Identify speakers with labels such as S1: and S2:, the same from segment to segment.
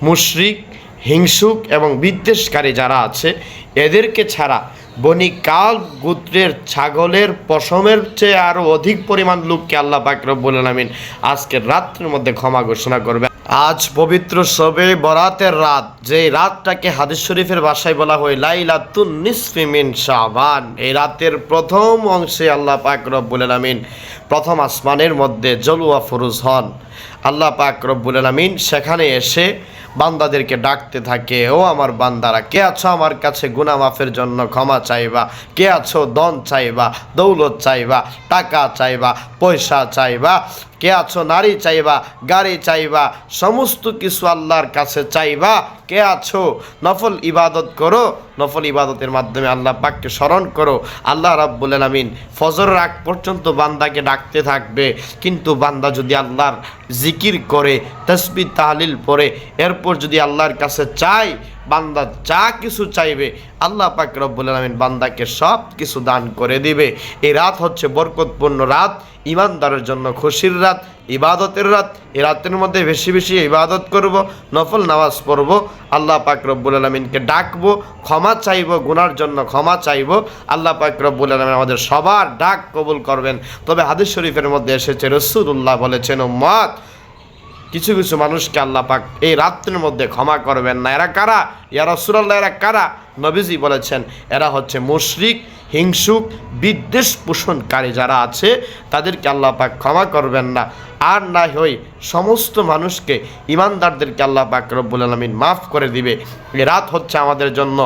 S1: মুশরিক, হিংসুক এবং বিদ্বেষকারী যারা আছে এদেরকে ছাড়া বনি কাল গোত্রের ছাগলের পশমের চেয়ে আরও অধিক পরিমাণ লোককে আল্লাহ পাক রব্বুল আলামিন আজকের রাত্রের মধ্যে ক্ষমা ঘোষণা করবে। আজ পবিত্র শবে বরাতের রাত, যে রাতটাকে হাদিস শরীফের ভাষায় বলা হয় লাইলাতুন নিসফি মিন শাবান, এই রাতের প্রথম অংশে আল্লাহ পাক রব্বুল আলামিন প্রথম আসমানের মধ্যে জলওয়া ফুরুজ হন। আল্লাহ পাক রব্বুল আলামিন সেখানে এসে বান্দাদেরকে ডাকতে থাকে, ও আমার বান্দারা, কে আছো আমার কাছে গুনাহ মাফের জন্য ক্ষমা চাইবা? কে আছো ধন চাইবা, দৌলত চাইবা, টাকা চাইবা, পয়সা চাইবা? কে আছো নারী চাইবা, গাড়ি চাইবা, সমস্ত কিছু আল্লাহর কাছে চাইবা? কে আছো নফল ইবাদত করো, নফল ইবাদতের মাধ্যমে আল্লাহ পাককে স্মরণ করো। আল্লাহ রাব্বুল আলামিন ফজরের আগ পর্যন্ত বান্দাকে ডাকতে থাকবে, কিন্তু বান্দা যদি আল্লাহর জিকির করে, তাসবিহ তাহলিল পড়ে, এরপর যদি আল্লাহর কাছে চায়, বান্দা যা কিছু চাইবে আল্লাহ পাক রব্বুল আলামিন বান্দাকে সব কিছু দান করে দিবে। এই রাত হচ্ছে বরকতপূর্ণ রাত, ইমানদারের জন্য খুশির রাত, ইবাদতের রাত। এই রাতের মধ্যে বেশি বেশি ইবাদত করব, নফল নামাজ পড়ব, আল্লাহ পাক রব্বুল আলামিনকে ডাকবো, ক্ষমা চাইব, গুনার জন্য ক্ষমা চাইব। আল্লাহ পাক রব্বুল আলামিন আমাদের সবার ডাক কবুল করবেন। তবে হাদিস শরীফের মধ্যে এসেছে, রাসূলুল্লাহ বলেছেন, উম্মত, কিছু কিছু মানুষকে আল্লাহ পাক এই রাত্রের মধ্যে ক্ষমা করবেন না। এরা কারা? ইয়া রাসূলুল্লাহ, এরা কারা? নবীজি বলেছেন, এরা হচ্ছে মুশরিক, হিংসুক, বিদ্বেষ পোষণকারী যারা আছে তাদেরকে আল্লাহ পাক ক্ষমা করবেন না। আর না হয় সমস্ত মানুষকে, ইমানদারদেরকে আল্লাহ পাক রব্বুল আলামিন মাফ করে দিবে। এই রাত হচ্ছে আমাদের জন্য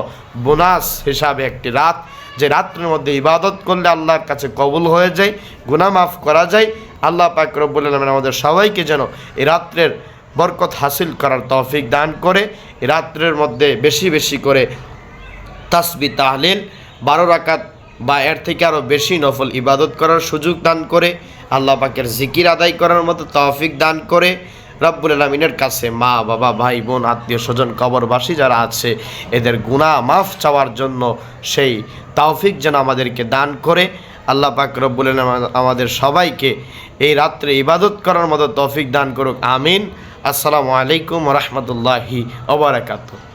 S1: বোনাস হিসাবে একটি রাত, যে রাত্রের মধ্যে ইবাদত করলে আল্লাহর কাছে কবুল হয়ে যায়, গুনাহ মাফ করা যায়। আল্লাহ পাক রব্বুল আলামিন আমাদের সবাইকে যেন এই রাত্রের বরকত হাসিল করার তৌফিক দান করে। এই রাত্রের মধ্যে বেশি বেশি করে তাসবিহ তাহলিল, 12 রাকাত বা এর থেকে আরও বেশি নফল ইবাদত করার সুযোগ দান করে, আল্লাহ পাকের জিকির আদায় করার মতো তৌফিক দান করে। রব্বুল আলামিনের কাছে মা বাবা, ভাই বোন, আত্মীয় স্বজন, কবরবাসী যারা আছে এদের গুনাহ মাফ চাওয়ার জন্য সেই তৌফিক যেন আমাদেরকে দান করে। আল্লাহ পাক রব্বুল আলামিন আমাদের সবাইকে এই রাত্রে ইবাদত করার মতো তৌফিক দান করুক, আমিন। আসসালামু আলাইকুম ওয়া রাহমাতুল্লাহি ওয়া বারাকাতুহু।